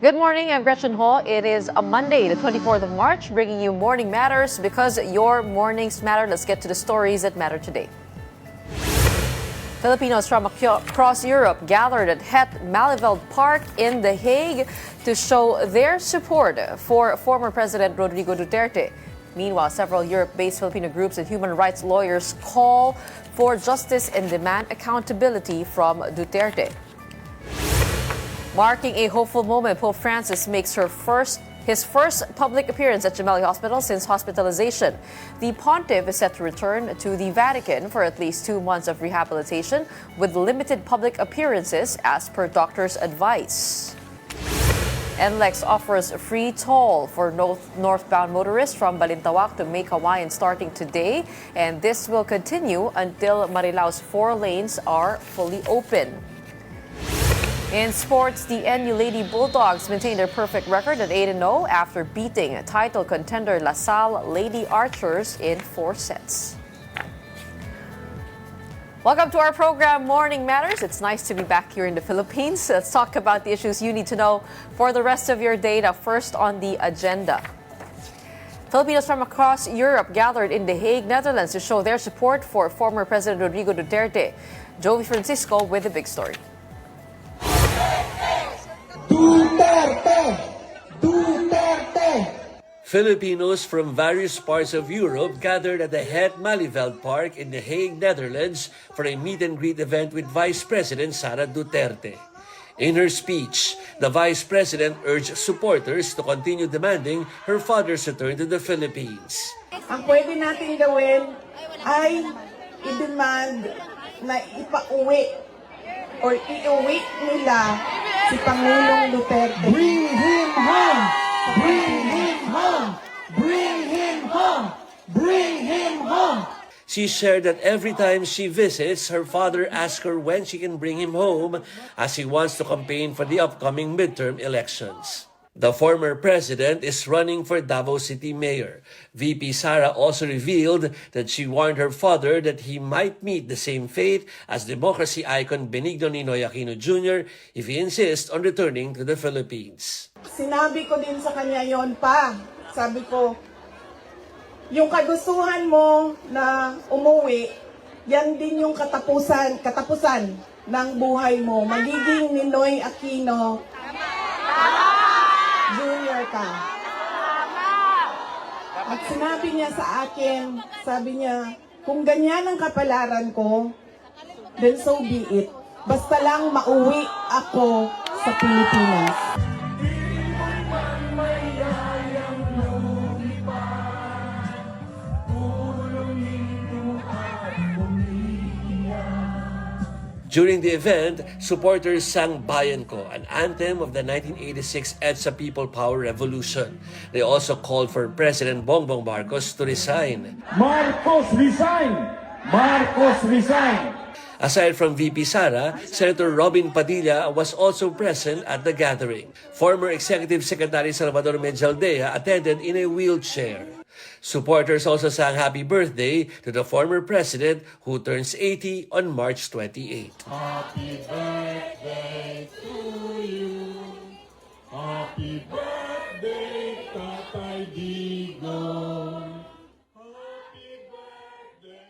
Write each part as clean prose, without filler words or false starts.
Good morning, I'm Gretchen Ho. It is a Monday, the 24th of March, bringing you Morning Matters because your mornings matter. Let's get to the stories that matter today. Filipinos from across Europe gathered at Het Malieveld Park in The Hague to show their support for former President Rodrigo Duterte. Meanwhile, several Europe-based Filipino groups and human rights lawyers call for justice and demand accountability from Duterte. Marking a hopeful moment, Pope Francis makes his first public appearance at Gemelli Hospital since hospitalization. The pontiff is set to return to the Vatican for at least 2 months of rehabilitation with limited public appearances as per doctor's advice. NLEX offers a free toll for northbound motorists from Balintawak to May Kawayan starting today, and this will continue until Marilao's 4 lanes are fully open. In sports, the NU Lady Bulldogs maintained their perfect record at 8-0 after beating title contender LaSalle Lady Archers in 4 sets. Welcome to our program, Morning Matters. It's nice to be back here in the Philippines. Let's talk about the issues you need to know for the rest of your day. Now, first on the agenda. Filipinos from across Europe gathered in The Hague, Netherlands to show their support for former President Rodrigo Duterte. Joey Francisco with the big story. Duterte! Duterte! Filipinos from various parts of Europe gathered at the Het Malieveld Park in The Hague, Netherlands for a meet and greet event with Vice President Sara Duterte. In her speech, the Vice President urged supporters to continue demanding her father's return to the Philippines. Ang pwede natin gawin ay i-demand na ipauwi or iuwi nila si Pangulong Duterte. Bring him home! Bring him home! Bring him home! Bring him home! She shared that every time she visits, her father asks her when she can bring him home as he wants to campaign for the upcoming midterm elections. The former president is running for Davao City Mayor. VP Sara also revealed that she warned her father that he might meet the same fate as democracy icon Benigno Ninoy Aquino Jr. if he insists on returning to the Philippines. Sinabi ko din sa kanya yon pa. Sabi ko, yung kagustuhan mo na umuwi, yan din yung katapusan ng buhay mo. Magiging Ninoy Aquino Junior ka. At sinabi niya sa akin, sabi niya, kung ganyan ang kapalaran ko, then so be it. Basta lang mauwi ako sa Pilipinas. During the event, supporters sang Bayan Ko, an anthem of the 1986 EDSA People Power Revolution. They also called for President Bongbong Marcos to resign. Marcos resign! Marcos resign! Aside from VP Sara, Senator Robin Padilla was also present at the gathering. Former Executive Secretary Salvador Medjaldea attended in a wheelchair. Supporters also sang happy birthday to the former president who turns 80 on March 28. Happy birthday to you. Happy birthday, Tatay Digong. Happy birthday.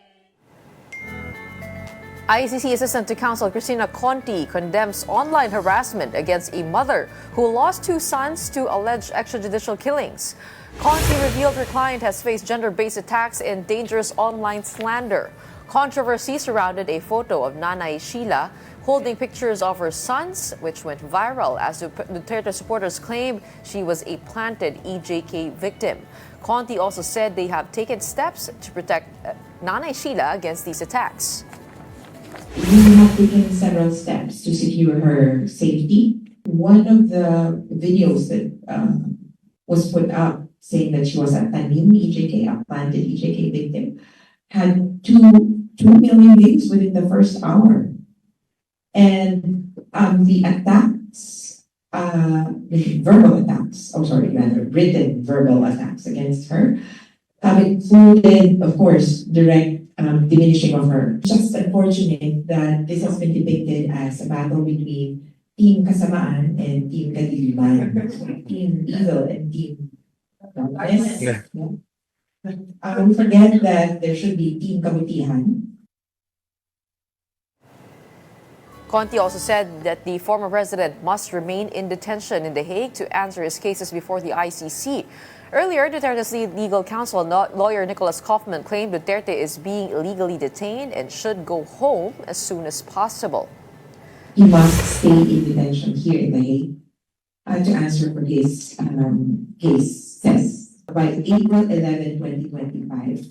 ICC Assistant to Counsel Cristina Conti condemns online harassment against a mother who lost 2 sons to alleged extrajudicial killings. Conti revealed her client has faced gender-based attacks and dangerous online slander. Controversy surrounded a photo of Nanay Sheila holding pictures of her sons, which went viral as Duterte supporters claimed she was a planted EJK victim. Conti also said they have taken steps to protect Nanay Sheila against these attacks. We have taken several steps to secure her safety. One of the videos that was put up saying that she was a tanim EJK, a planted EJK victim, had 2 million views within the first hour. And the attacks, the written verbal attacks against her have included, of course, direct diminishing of her. Just unfortunate that this has been depicted as a battle between Team Kasamaan and Team Kadiliman, Team Evil and Team Darkness. Yeah. We forget that there should be Team Kabutihan. Conti also said that the former president must remain in detention in The Hague to answer his cases before the ICC. Earlier, Duterte's legal counsel, lawyer Nicholas Kaufman, claimed Duterte is being illegally detained and should go home as soon as possible. He must stay in detention here in The Hague to answer for his cases. By April 11, 2025,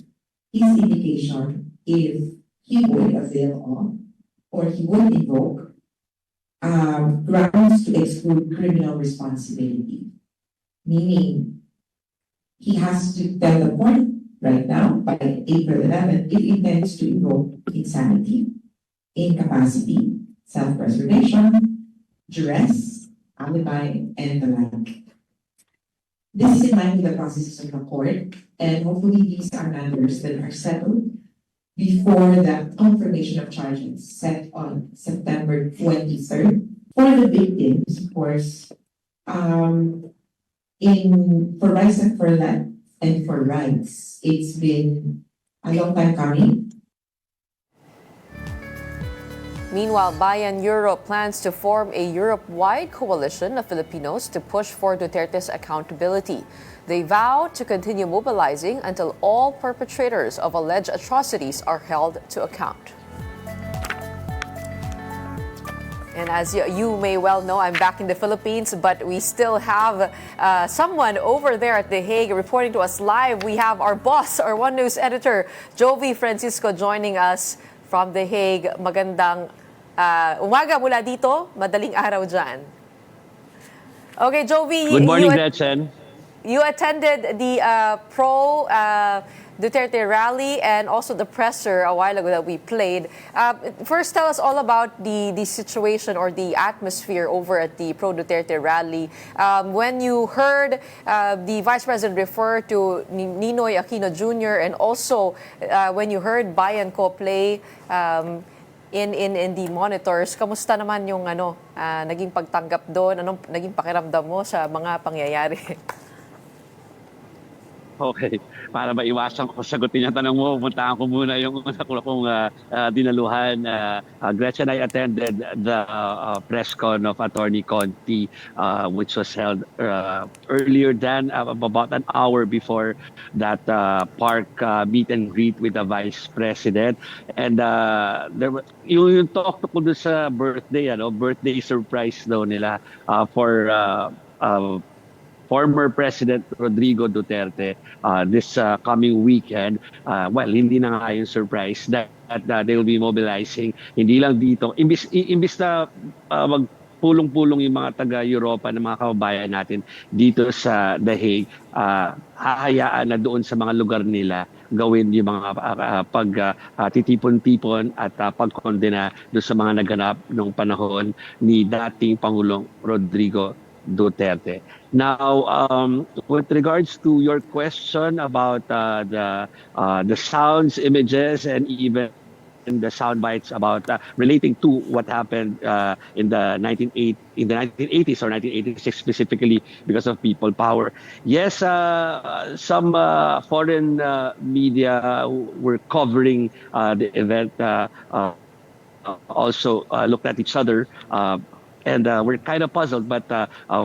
his indication if he would avail of or he would invoke grounds to exclude criminal responsibility. Meaning, he has to tell the court right now, by April 11, if he intends to invoke insanity, incapacity, self-preservation, duress, alibi, and the like. This is in line with the processes of the court, and hopefully these are matters that are settled before the confirmation of charges set on September 23rd. For the victims, of course, for rights and for left and for rights, it's been a long time coming. Meanwhile, Bayan Europe plans to form a Europe-wide coalition of Filipinos to push for Duterte's accountability. They vow to continue mobilizing until all perpetrators of alleged atrocities are held to account. And as you may well know, I'm back in the Philippines, but we still have someone over there at The Hague reporting to us live. We have our boss, our One News editor, Jovi Francisco, joining us from The Hague. Magandang umaga mula dito, madaling araw dyan. Okay, Jovi. Good morning, Gretchen. You attended the pro-Duterte rally and also the presser a while ago that we played. First, tell us all about the situation or the atmosphere over at the pro-Duterte rally. When you heard the Vice President refer to Ninoy Aquino Jr. and also when you heard Bayan Ko play in the monitors, kamusta naman yung naging pagtanggap doon? Anong naging pakiramdam mo sa mga pangyayari? Okay, para maiwasan ko sagutin yung tanong mo, puntahan ko muna yung una kong dinaluhan. Gretchen, I attended the press con of Attorney Conti, which was held earlier than about an hour before that park meet and greet with the Vice President. And there was, yung talk ko doon sa birthday, birthday surprise daw nila for former President Rodrigo Duterte this coming weekend. Well, hindi na nga yung surprise that they will be mobilizing. Hindi lang dito. Imbis na magpulong-pulong yung mga taga-Europa na mga kababayan natin dito sa The Hague, hahayaan na doon sa mga lugar nila gawin yung mga pagtitipon-tipon at pagkondena doon sa mga naganap noong panahon ni dating Pangulong Rodrigo Duterte. Now, with regards to your question about the sounds, images, and even the sound bites about relating to what happened in the 1980s or 1986 specifically because of people power. Yes, some foreign media were covering the event. Also looked at each other. And we're kind of puzzled, but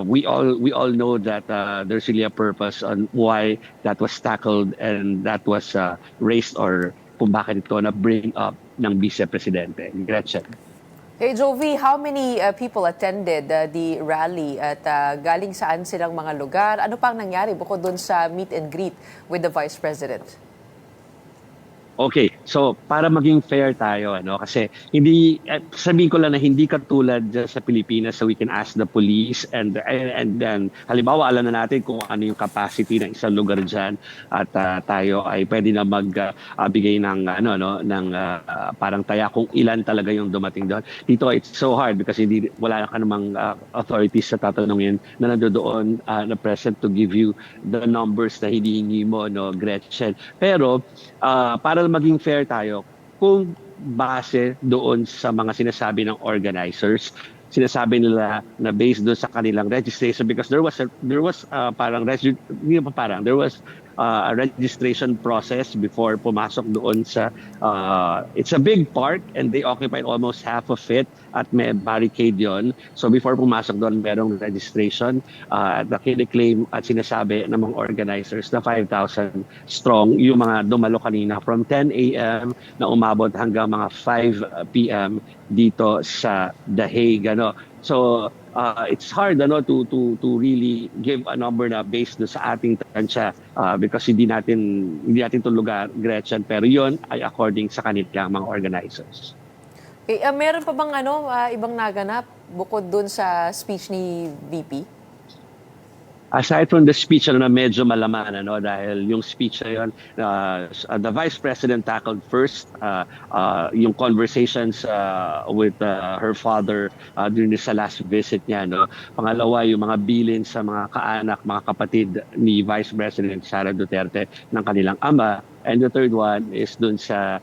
we all know that there's really a purpose on why that was tackled and that was raised or kung bakit ito na bring up ng Vice Presidente. Gretchen. Hey Jovi, how many people attended the rally at galing saan silang mga lugar? Ano pang nangyari bukod dun sa meet and greet with the Vice President? Okay, so para maging fair tayo, kasi hindi, sabihin ko lang na hindi katulad dyan sa Pilipinas, so we can ask the police and then halimbawa alam na natin kung ano yung capacity ng isang lugar dyan at tayo ay pwede na magbigay ng ng parang taya kung ilan talaga yung dumating doon. Dito it's so hard because wala ka namang authorities sa tatanungin na nandoon na present to give you the numbers na hinihingi mo, Gretchen. Pero para maging fair tayo, kung base doon sa mga sinasabi ng organizers, sinasabi nila na based doon sa kanilang registration, because there was a registration process before pumasok doon sa it's a big park and they occupied almost half of it at may barricade yon. So before pumasok doon merong registration at kiniklaim at sinasabi ng mga organizers na 5,000 strong yung mga dumalo kanina from 10 a.m. na umabot hanggang mga 5 p.m. dito sa The Hague, ano. So it's hard to really give a number na based sa ating tansya because hindi natin to lugar, Gretchen, pero yon ay according sa kanilang mga organizers. Okay, meron pa bang ibang naganap bukod dun sa speech ni VP? Aside from the speech na medyo malaman, dahil yung speech na yun, the Vice President tackled first yung conversations with her father during sa last visit niya. Pangalawa, yung mga bilin sa mga kaanak, mga kapatid ni Vice President Sara Duterte ng kanilang ama. And the third one is dun sa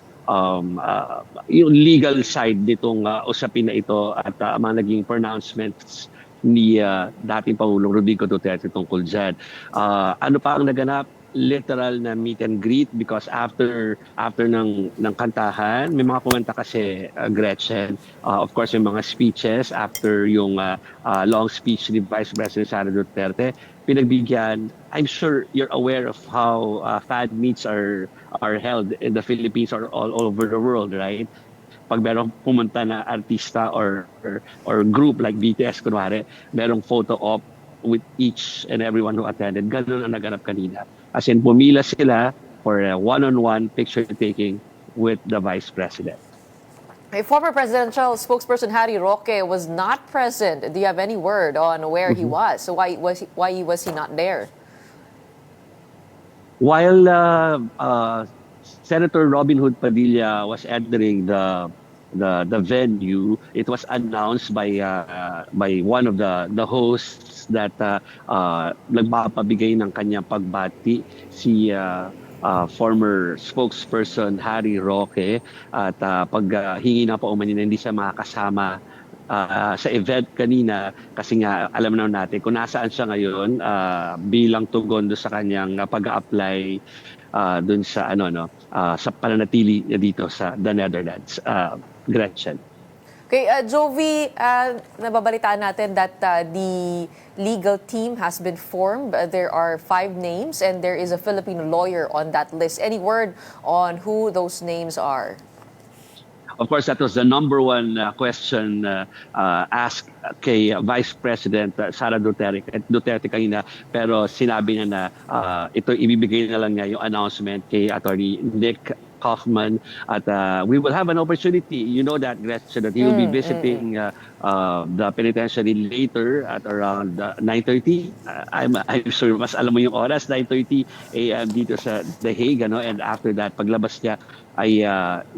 yung legal side nitong usapin na ito at mga naging pronouncements ni dating Pangulong Rodrigo Duterte tungkol dyan. Ano pa ang naganap? Literal na meet and greet because after ng kantahan, may mga kumanta kasi Gretchen. Of course, may mga speeches after yung long speech ni Vice President Sara Duterte. Pinagbigyan, I'm sure you're aware of how fan meets are held in the Philippines or all over the world, right? Pag merong pumunta na artista or group like BTS kunwari, merong photo op with each and everyone who attended. Ganun ang naganap kanina. As in, pumila sila for a one-on-one picture taking with the Vice President. A former presidential spokesperson Harry Roque was not present. Do you have any word on where he was? So why was he not there? While Senator Robin Hood Padilla was entering the venue, it was announced by one of the hosts that nagpapabigay ng kanyang pagbati si former spokesperson Harry Roque at pag hingi na paumanhin na hindi siya makakasama sa event kanina kasi nga alam naman natin kung nasaan siya ngayon bilang tugon do sa kanyang pag-apply dun sa sa pananatili dito sa the Netherlands. Gretchen. Okay, Jovi, nababalitaan natin that the legal team has been formed. There are 5 names and there is a Filipino lawyer on that list. Any word on who those names are? Of course, that was the number one question asked kay Vice President Sara Duterte kanina. Pero sinabi niya na ito ibibigay na lang niya yung announcement kay Attorney Nick Kaufman at we will have an opportunity. You know that, Gretchen, that he will be visiting the penitentiary later at around 9:30. I'm sure mas alam mo yung oras, 9:30 a.m. dito sa The Hague, and after that, paglabas niya ay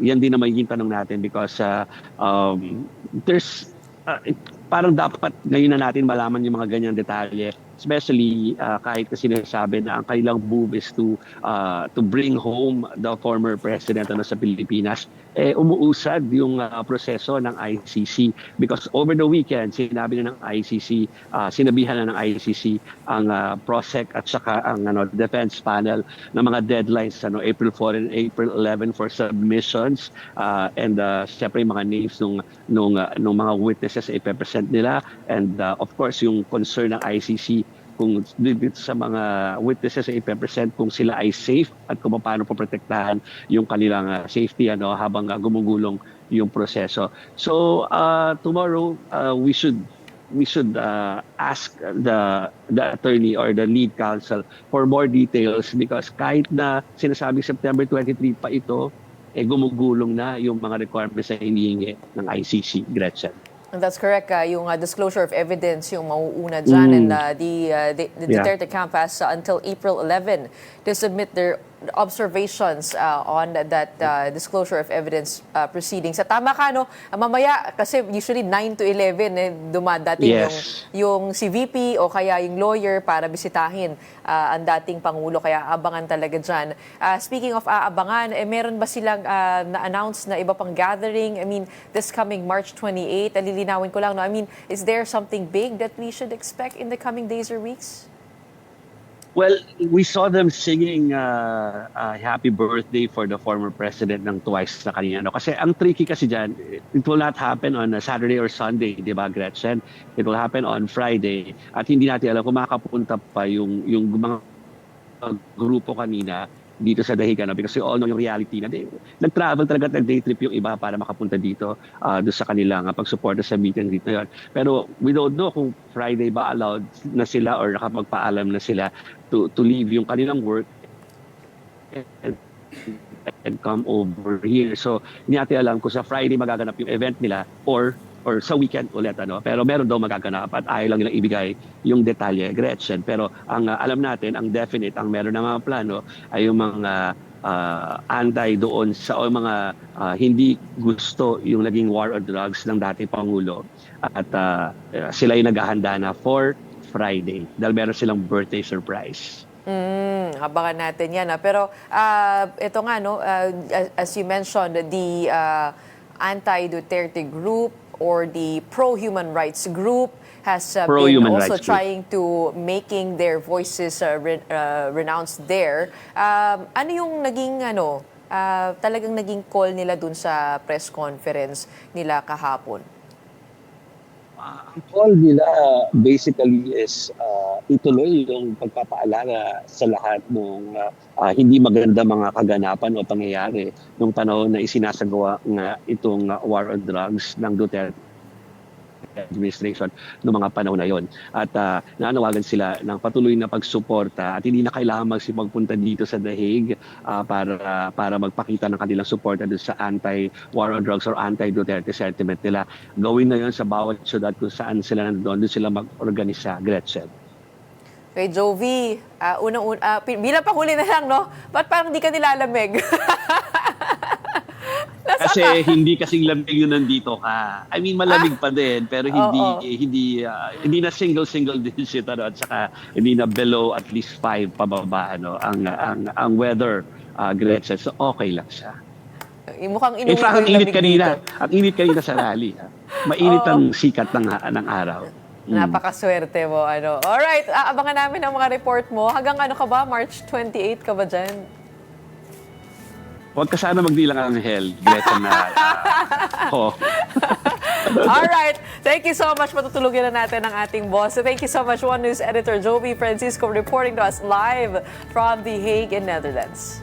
yan din na magiging tanong natin because there's parang dapat ngayon na natin malaman yung mga ganyang detalye. Especially kahit kasi sinasabi na ang kailang move is to bring home the former president sa Pilipinas, umuusad yung proseso ng ICC because over the weekend sinabi na ng ICC, sinabihan na ng ICC ang PROSEC at saka ang defense panel ng mga deadlines April 4 and April 11 for submissions and syempre yung mga names nung mga witnesses ipepresent nila and of course yung concern ng ICC kung dito sa mga witnesses ay ipepresent kung sila ay safe at kung paano poprotektahan yung kanilang safety habang gumugulong yung proseso. So tomorrow we should ask the attorney or the lead counsel for more details because kahit na sinasabing September 23 pa ito, gumugulong na yung mga requirements na hinihingi ng ICC, Gretchen. That's correct. Yung disclosure of evidence yung mauuna dyan and the Duterte camp has until April 11 to submit their observations on that disclosure of evidence proceedings. At tama ka, no? Mamaya, kasi usually 9 to 11 dumadating Yes. yung si VP o kaya yung lawyer para bisitahin ang dating Pangulo. Kaya abangan talaga dyan. Speaking of abangan, meron ba silang na-announce na iba pang gathering? I mean, this coming March 28, alilinawin ko lang, no? I mean, is there something big that we should expect in the coming days or weeks? Well, we saw them singing happy birthday for the former president ng twice na kanina. No? Kasi ang tricky kasi dyan, it will not happen on a Saturday or Sunday, di ba, Gretchen? It will happen on Friday. At hindi natin alam kung makapunta pa yung mga grupo kanina dito sa Hague, no? Because we all know yung reality na nag-travel talaga, nag-day trip yung iba para makapunta dito doon sa kanilang pagsuporta sa meeting dito yun. Pero we don't know kung Friday ba allowed na sila or nakapagpaalam na sila to leave yung kanilang work and come over here. So, hindi natin alam kung sa Friday magaganap yung event nila or sa weekend ulit, ano. Pero meron daw magaganap at ayaw lang nilang ibigay yung detalye, Gretchen. Pero ang alam natin, ang definite, ang meron na mga plano ay yung mga anti doon sa mga hindi gusto yung naging war on drugs ng dating Pangulo. At sila yung naghahanda na for Friday dahil meron silang birthday surprise. Abangan natin yan. Pero ito nga, no, as you mentioned, the anti-Duterte group or the pro-human rights group has been also trying to making their voices renounced there. Ano yung naging talagang naging call nila dun sa press conference nila kahapon? Ang call nila basically is ituloy yung pagpapaalala sa lahat ng hindi maganda mga kaganapan o pangyayari nung panahon na isinasagawa nga itong war on drugs ng Duterte administration noong mga panahon na yon. At nanawagan sila ng patuloy na pagsuporta at hindi na kailangan magsipagpunta dito sa The Hague para magpakita ng kanilang suporta doon sa anti-war on drugs or anti-Duterte sentiment nila. Gawin na yon sa bawat syudad kung saan sila nandoon, doon sila mag-organisa, Gretchen. Kay Jovi, bilang panghuli na lang, no? Ba't parang di ka nilalamig? Kasi hindi kasing lamig yun nandito ka. I mean, malamig pa din, pero hindi na single digit, ano, at saka hindi na below at least 5 pababa, ano, ang weather, Gretchen. So okay lang siya. Mukhang in fact, ang init kanina. Ang init kanina sa rally. Mainit ang sikat ng araw. Napakaswerte mo, ano. Alright, abangan namin ang mga report mo. Hanggang ano ka ba? March 28 ka ba dyan? Huwag ka sana magdilang ang hell, Gretchen na. Alright, thank you so much. Matutulugin na natin ang ating boss. So thank you so much, One News Editor Jovi Francisco reporting to us live from The Hague in Netherlands.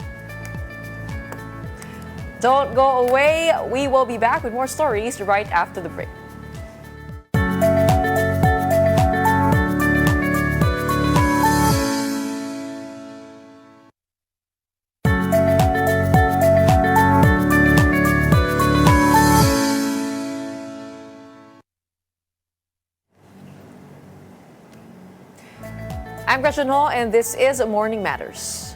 Don't go away. We will be back with more stories right after the break. I'm Gretchen Ho, and this is Morning Matters.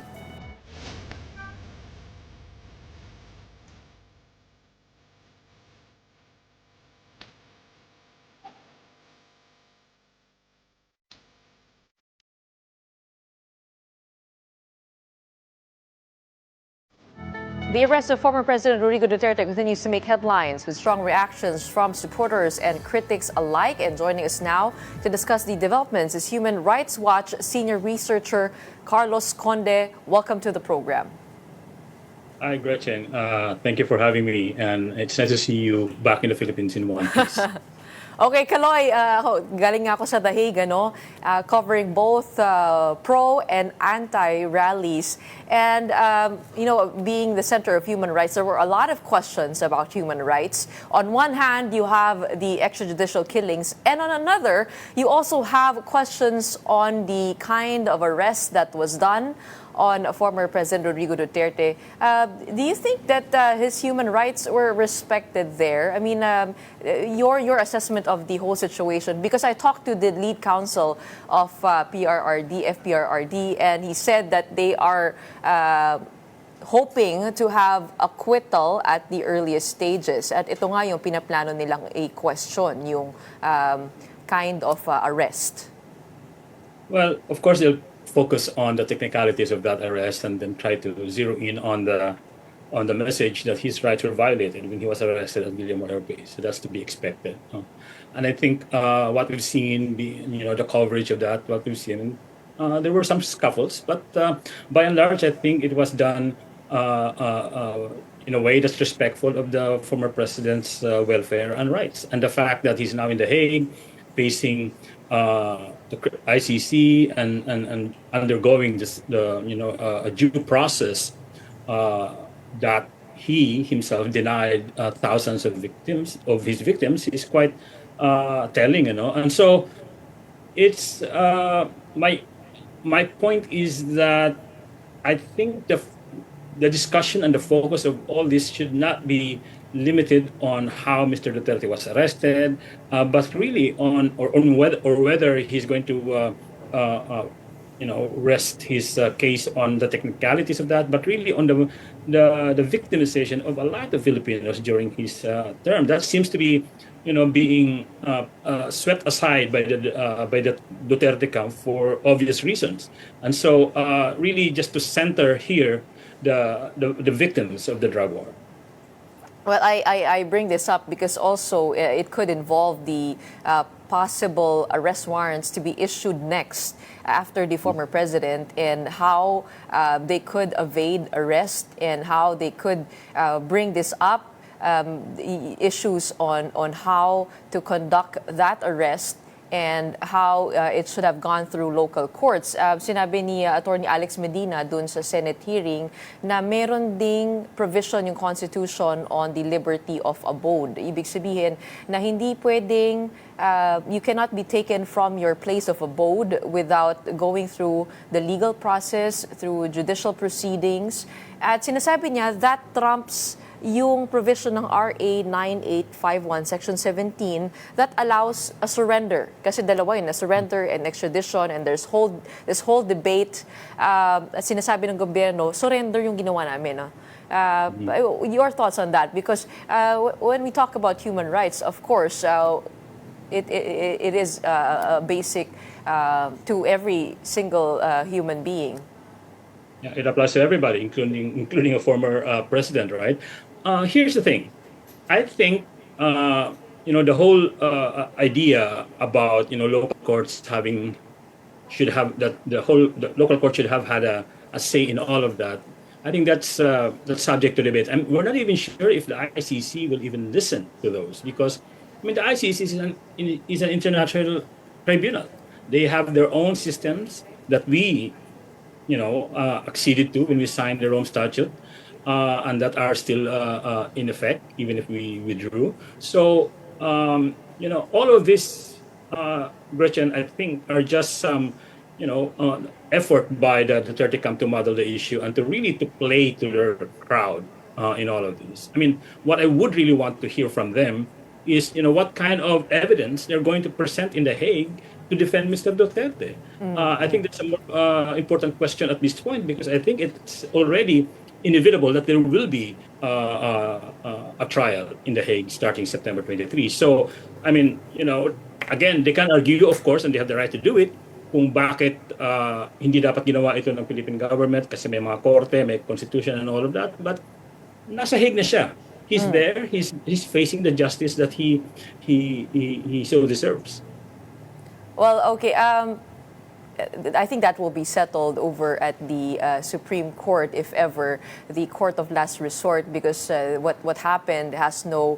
The arrest of former President Rodrigo Duterte continues to make headlines with strong reactions from supporters and critics alike. And joining us now to discuss the developments is Human Rights Watch senior researcher Carlos Conde. Welcome to the program. Hi, Gretchen. Thank you for having me. And it's nice to see you back in the Philippines in one piece. Okay, Kaloy, galing nga ako sa The Hague, covering both pro and anti-rallies. And, being the center of human rights, there were a lot of questions about human rights. On one hand, you have the extrajudicial killings. And on another, you also have questions on the kind of arrest that was done on former President Rodrigo Duterte. Do you think that his human rights were respected there? I mean, your assessment of the whole situation, because I talked to the lead counsel of FPRRD, and he said that they are hoping to have acquittal at the earliest stages. At ito nga yung pinaplano nilang i-question, yung kind of arrest. Well, of course, they'll focus on the technicalities of that arrest and then try to zero in on the message that his rights were violated when he was arrested at Guillermo Airways. So that's to be expected. And I think what we've seen, the coverage of that, what we've seen, there were some scuffles, but by and large, I think it was done in a way that's respectful of the former president's welfare and rights. And the fact that he's now in The Hague, facing the ICC and undergoing a due process that he himself denied thousands of his victims is quite telling, And so it's my point is that I think the discussion and the focus of all this should not be limited on how Mr. Duterte was arrested, but really on whether he's going to rest his case on the technicalities of that, but really on the victimization of a lot of Filipinos during his term. That seems to be being swept aside by the Duterte camp for obvious reasons. And so really just to center here the victims of the drug war. Well, I bring this up because also it could involve the possible arrest warrants to be issued next after the former president, and how they could evade arrest and how they could bring this up, the issues on how to conduct that arrest and how it should have gone through local courts. Sinabi ni Attorney Alex Medina dun sa Senate hearing na meron ding provision yung Constitution on the liberty of abode. Ibig sabihin na hindi pwedeng, you cannot be taken from your place of abode without going through the legal process, through judicial proceedings. At sinasabi niya, that trumps yung provision ng RA 9851 Section 17 that allows a surrender. Kasi dalawa yun, a surrender and extradition, and this whole debate. Sinasabi ng gobyerno, surrender yung ginawa namin. Your thoughts on that? Because when we talk about human rights, of course, it is basic to every single human being. Yeah, it applies to everybody, including a former president, right? Here's the thing. I think the whole idea about local courts should have the local court should have had a say in all of that. I think that's subject to debate, and we're not even sure if the ICC will even listen to those, because the ICC is an international tribunal. They have their own systems that we acceded to when we signed the Rome Statute, and that are still in effect, even if we withdrew. So, all of this, Gretchen, I think are just some, effort by the Duterte camp to muddle the issue and to really to play to their crowd in all of this. I mean, what I would really want to hear from them is, what kind of evidence they're going to present in The Hague to defend Mr. Duterte. I think that's a more important question at this point, because I think it's already inevitable that there will be a trial in The Hague starting September 23. So, I mean, again, they can argue, of course, and they have the right to do it, kung bakit hindi dapat ginawa ito ng Philippine government kasi may mga korte, may constitution and all of that. But nasa Hague na siya. He's there. He's facing the justice that he so deserves. Well, okay. I think that will be settled over at the Supreme Court, if ever, the court of last resort, because what happened has no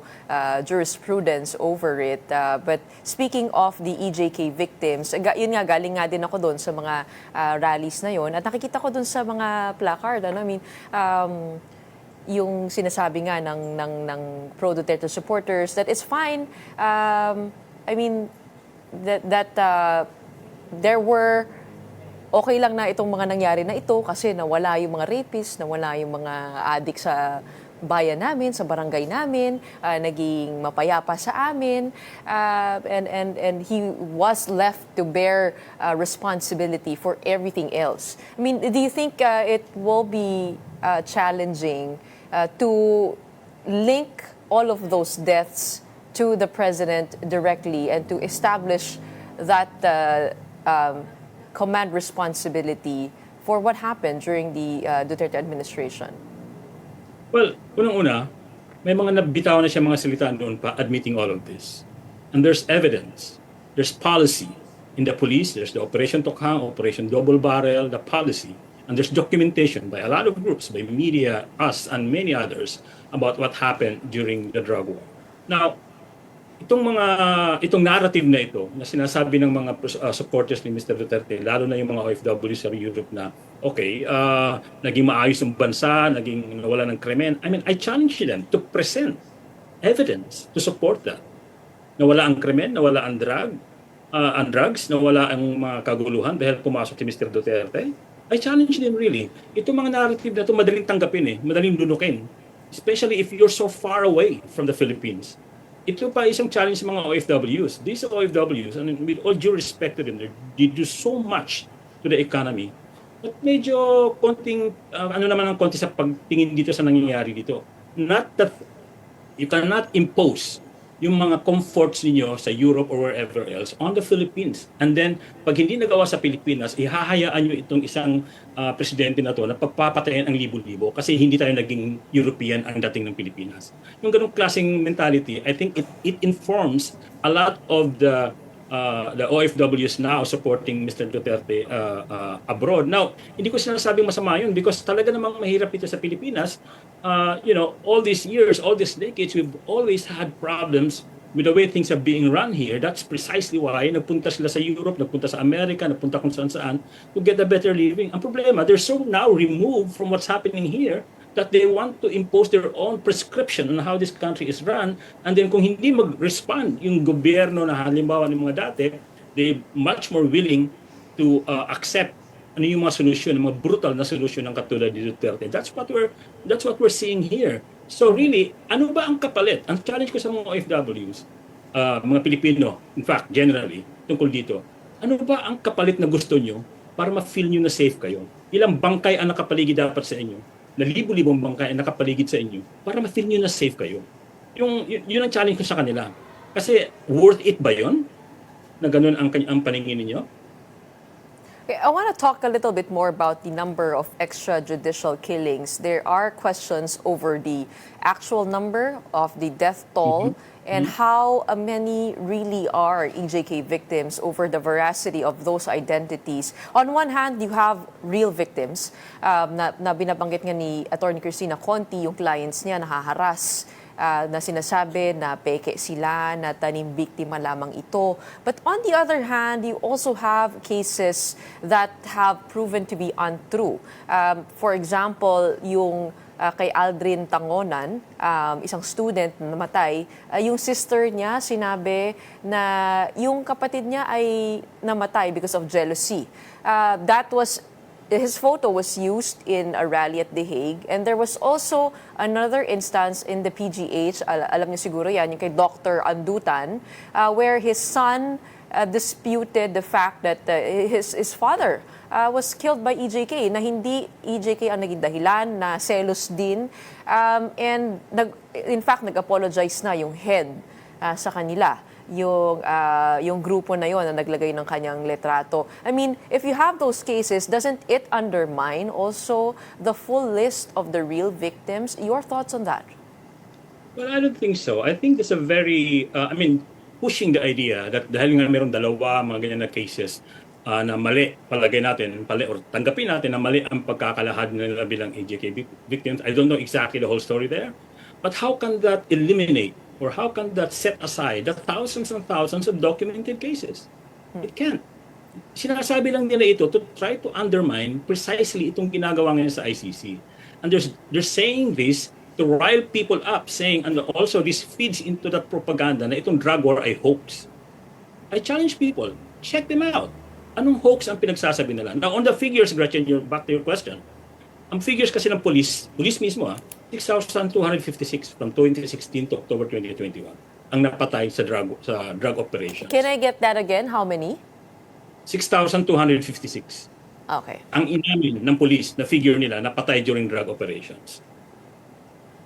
jurisprudence over it. But speaking of the EJK victims, yun nga, galing nga din ako doon sa mga rallies na yun. At nakikita ko doon sa mga placard, I mean, yung sinasabi nga ng pro-Duterte supporters that it's fine. I mean, that there were okay lang na itong mga nangyari na ito kasi nawala yung mga rapists, nawala yung mga addict sa bayan namin, sa barangay namin, naging mapayapa sa amin, and he was left to bear responsibility for everything else. I mean, do you think it will be challenging to link all of those deaths to the president directly and to establish that command responsibility for what happened during the Duterte administration? Well, unang-una, may mga nabitaw na siya mga salita noon pa admitting all of this. And there's evidence. There's policy. In the police, there's the Operation Tokhang, Operation Double Barrel, the policy. And there's documentation by a lot of groups, by media, us, and many others about what happened during the drug war. Now, itong narrative na ito na sinasabi ng mga supporters ni Mr. Duterte, lalo na yung mga OFW sa Europe na okay, naging maayos ang bansa, naging nawala ng krimen. I mean, I challenge them to present evidence to support that. Nawala ang krimen, nawala ang drugs, nawala ang mga kaguluhan dahil pumasok si Mr. Duterte. I challenge them really. Itong mga narrative na ito madaling tanggapin madaling lunukin. Especially if you're so far away from the Philippines. Ito pa isang challenge sa mga OFWs. These OFWs, and with all due respect to them, they do so much to the economy. But medyo konting, naman ang konti sa pagtingin dito sa nangyayari dito. Not that you cannot impose yung mga comforts ninyo sa Europe or wherever else on the Philippines. And then, pag hindi nagawa sa Pilipinas, ihahayaan nyo itong isang presidente na to na pagpapatayin ang libo-libo kasi hindi tayo naging European ang dating ng Pilipinas. Yung ganung klaseng mentality, I think it informs a lot of the OFWs now supporting Mr. Duterte abroad. Now, hindi ko sinasabing masama yun because talaga namang mahirap ito sa Pilipinas. All these years, all these decades, we've always had problems with the way things are being run here. That's precisely why nagpunta sila sa Europe, nagpunta sa America, nagpunta kung saan-saan to get a better living. Ang problema, they're so now removed from what's happening here that they want to impose their own prescription on how this country is run. And then kung hindi mag-respond yung gobyerno na halimbawa ng mga dati, they're much more willing to accept ano yung mga solusyon, mga brutal na solusyon ng katulad ni Duterte. That's what we're seeing here. So really, ano ba ang kapalit? Ang challenge ko sa mga OFWs, mga Pilipino, in fact, generally, tungkol dito, ano ba ang kapalit na gusto nyo para ma-feel nyo na safe kayo? Ilang bangkay ang nakapaligid dapat sa inyo? Na libo-libong bangkay ang nakapaligid sa inyo para ma-feel nyo na safe kayo? Yun ang challenge ko sa kanila. Kasi worth it ba yun? Na ganun ang paningin ninyo? I want to talk a little bit more about the number of extrajudicial killings. There are questions over the actual number of the death toll and how many really are EJK victims over the veracity of those identities. On one hand, you have real victims na binabanggit nga ni Attorney Cristina Conti, yung clients niya nahaharas, na sinasabi na peke sila, na tanim biktima lamang ito. But on the other hand, you also have cases that have proven to be untrue. For example, yung kay Aldrin Tangonan, isang student na namatay, yung sister niya sinabi na yung kapatid niya ay namatay because of jealousy. His photo was used in a rally at The Hague, and there was also another instance in the PGH, alam niyo siguro yan, yung kay Dr. Andutan, where his son disputed the fact that his father was killed by EJK, na hindi EJK ang naging dahilan, na selos din, and in fact nag-apologize na yung head sa kanila, yung grupo na yon na naglagay ng kanyang letrato. I mean, if you have those cases, doesn't it undermine also the full list of the real victims? Your thoughts on that? Well, I don't think so. I think there's a very, pushing the idea that dahil nga mayroong dalawa mga ganyan na cases na mali, palagay natin, or tanggapin natin na mali ang pagkakalahad nila bilang EJK victims. I don't know exactly the whole story there. But how can that eliminate or how can that set aside the thousands and thousands of documented cases? It can't. Sinasabi lang nila ito to try to undermine precisely itong ginagawa ngayon sa ICC. And they're saying this to rile people up, saying, and also this feeds into that propaganda na itong drug war ay hoax. I challenge people, check them out. Anong hoax ang pinagsasabi nila? Now, on the figures, Gretchen, back to your question. Ang figures kasi ng police mismo, 6,256 from 2016 to October 2021 ang napatay sa drug operations. Can I get that again? How many? 6,256. Okay. Ang inamin ng police na figure nila napatay during drug operations.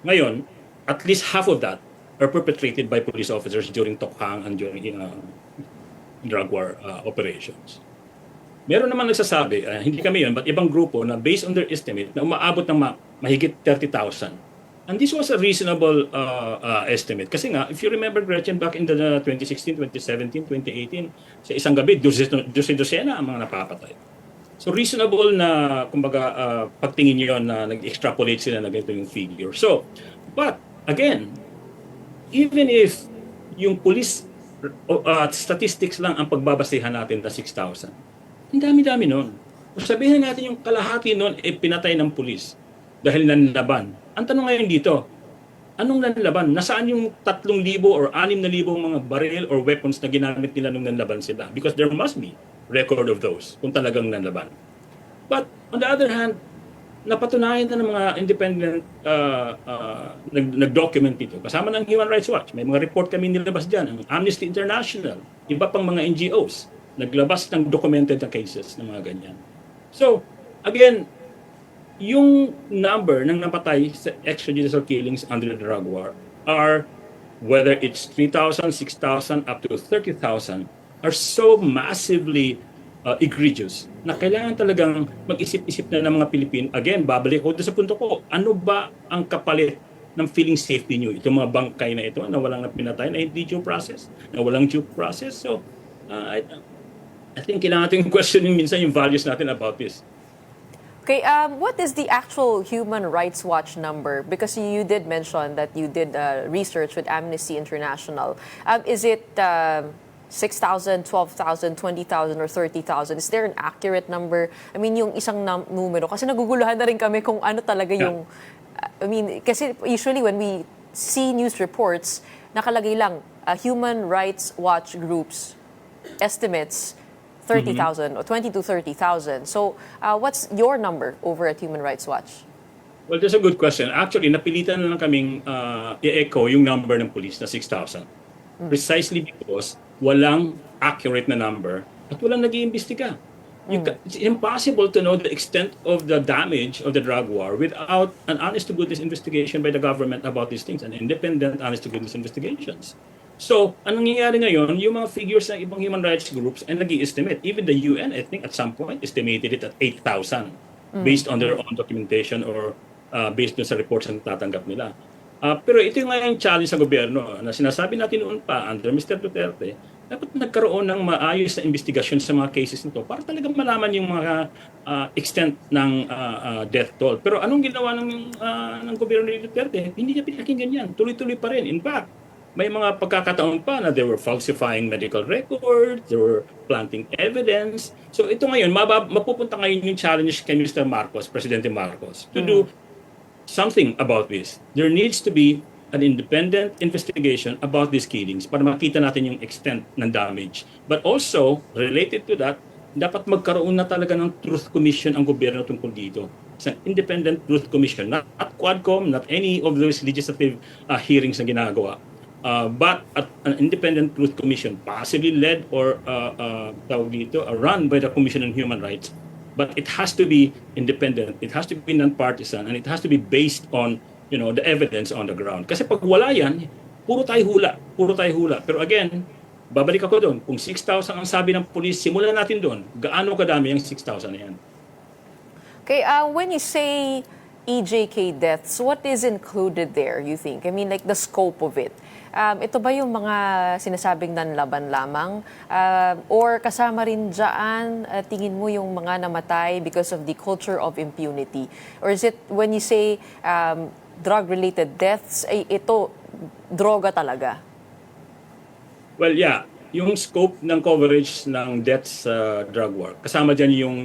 Ngayon, at least half of that are perpetrated by police officers during Tokhang and during drug war operations. Meron naman nagsasabi, hindi kami yun, but ibang grupo na based on their estimate na umaabot ng mahigit 30,000. And this was a reasonable estimate. Kasi nga, if you remember, Gretchen, back in the 2016, 2017, 2018, sa isang gabi, dosena ang mga napapatay. So reasonable na, kumbaga, pagtingin nyo na nag-extrapolate sila na ganito yung figure. So, but, again, even if yung police statistics lang ang pagbabasehan natin na 6,000, ang dami-dami nun. Kung sabihin natin yung kalahati nun, pinatay ng pulis dahil nanlaban. Ang tanong ngayon dito, anong nanlaban? Nasaan yung 3,000 or 6,000 mga baril or weapons na ginamit nila nung nanlaban sila? Because there must be record of those kung talagang nanlaban. But on the other hand, napatunayan na ng mga independent nag-document ito. Kasama ng Human Rights Watch. May mga report kami nilabas dyan. Ang Amnesty International, iba pang mga NGOs, naglabas ng documented na cases ng mga ganyan. So, again, yung number ng napatay sa extrajudicial killings under the drug war are, whether it's 3,000, 6,000, up to 30,000, are so massively egregious na kailangan talagang mag-isip-isip na ng mga Pilipino. Again, babalik ko sa punto ko, ano ba ang kapalit ng feeling safety nyo? Itong mga bangkay na ito na walang napinatay, na hindi due process, na walang due process. So, I think kailangan natin questioning minsan yung values natin about this. Okay, what is the actual Human Rights Watch number? Because you did mention that you did research with Amnesty International. Is it 6,000, 12,000, 20,000, or 30,000? Is there an accurate number? I mean, yung isang numero. Kasi naguguluhan na rin kami kung ano talaga yung... I mean, kasi usually when we see news reports, nakalagay lang, Human Rights Watch groups estimates 30,000 or 20 to 30,000. So, what's your number over at Human Rights Watch? Well, that's a good question. Actually, napilitan na lang kaming i-echo yung number ng police na 6,000. Precisely because walang accurate na number at walang nag-iimbestiga. It's impossible to know the extent of the damage of the drug war without an honest-to-goodness investigation by the government about these things, an independent honest-to-goodness investigations. So, anong nangyayari ngayon, yung mga figures ng ibang human rights groups ay nag-i-estimate. Even the UN, I think, at some point, estimated it at 8,000 based on their own documentation or based on sa reports na tatanggap nila. Pero ito yung ngayong challenge sa gobyerno na sinasabi natin noon pa under Mr. Duterte, dapat nagkaroon ng maayos na investigasyon sa mga cases nito para talagang malaman yung mga extent ng death toll. Pero anong ginawa ng gobyerno ni Duterte? Hindi niya pinakinggan yan. Tuloy-tuloy pa rin. In fact, may mga pagkakataon pa na they were falsifying medical records, they were planting evidence. So ito ngayon, mapupunta ngayon yung challenge kay Mr. Marcos, Presidente Marcos, to do something about this. There needs to be an independent investigation about these killings para makita natin yung extent ng damage. But also, related to that, dapat magkaroon na talaga ng Truth Commission ang gobyerno tungkol dito. Isang independent Truth Commission, not Quadcom, not any of those legislative hearings na ginagawa. But an independent truth commission, possibly led or run by the Commission on Human Rights, but it has to be independent, it has to be non-partisan, and it has to be based on the evidence on the ground. Kasi pag wala yan, puro tayo hula. Pero again, babalik ako doon. Kung 6,000 ang sabi ng police, simulan natin doon. Gaano kadami yung 6,000 na yan? Okay, when you say EJK deaths, what is included there, you think? I mean, like the scope of it. Ito ba yung mga sinasabing nanlaban lamang? Or kasama rin dyan, tingin mo yung mga namatay because of the culture of impunity? Or is it, when you say drug-related deaths, ito, droga talaga? Well, yeah. Yung scope ng coverage ng deaths sa drug war, kasama dyan yung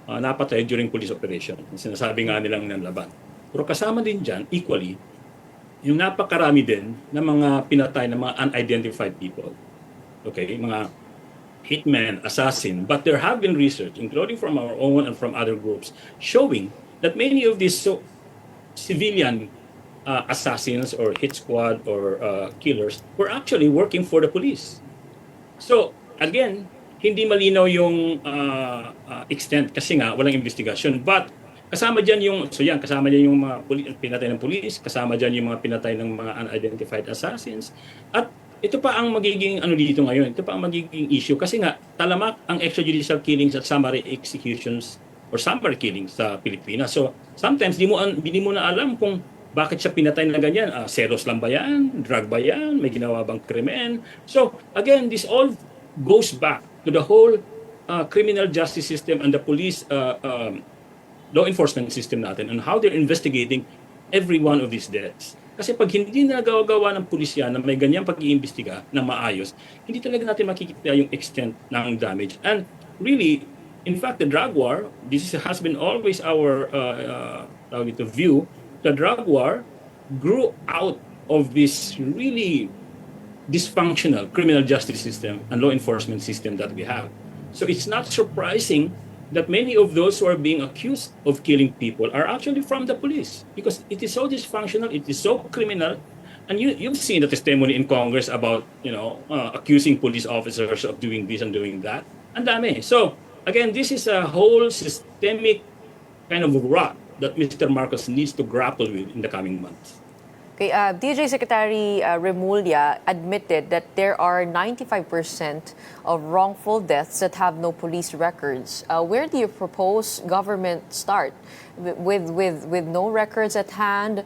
napatay during police operation. Sinasabi nga nilang nanlaban. Pero kasama din dyan, equally, yung napakarami din na mga pinatay na mga unidentified people. Okay, mga hitman, assassin. But there have been research, including from our own and from other groups, showing that many of these civilian assassins or hit squad or killers were actually working for the police. So, again, hindi malinaw yung extent kasi nga walang investigasyon. But kasama diyan yung kasama diyan yung mga pinatay ng police, kasama diyan yung mga pinatay ng mga unidentified assassins. At ito pa ang magiging dito ngayon. Ito pa ang magiging issue kasi nga talamak ang extrajudicial killings at summary executions or summary killings sa Pilipinas. So, sometimes di mo na alam kung bakit siya pinatay na ganyan. Seros lang ba yan? Drug ba yan? May ginawa bang krimen? So, again, this all goes back to the whole criminal justice system and the police law enforcement system natin and how they're investigating every one of these deaths. Kasi pag hindi na nagawa ng pulisya na may ganyang pag-iimbestiga na maayos, hindi talaga natin makikita yung extent ng damage. And really, in fact, the drug war, has been always our view. The drug war grew out of this really dysfunctional criminal justice system and law enforcement system that we have. So it's not surprising that many of those who are being accused of killing people are actually from the police because it is so dysfunctional, it is so criminal. And you've seen the testimony in Congress about, accusing police officers of doing this and doing that. Ang dami. So, again, this is a whole systemic kind of rot that Mr. Marcos needs to grapple with in the coming months. Okay, DJ Secretary Remulla admitted that there are 95% of wrongful deaths that have no police records. Where do you propose government start? With no records at hand,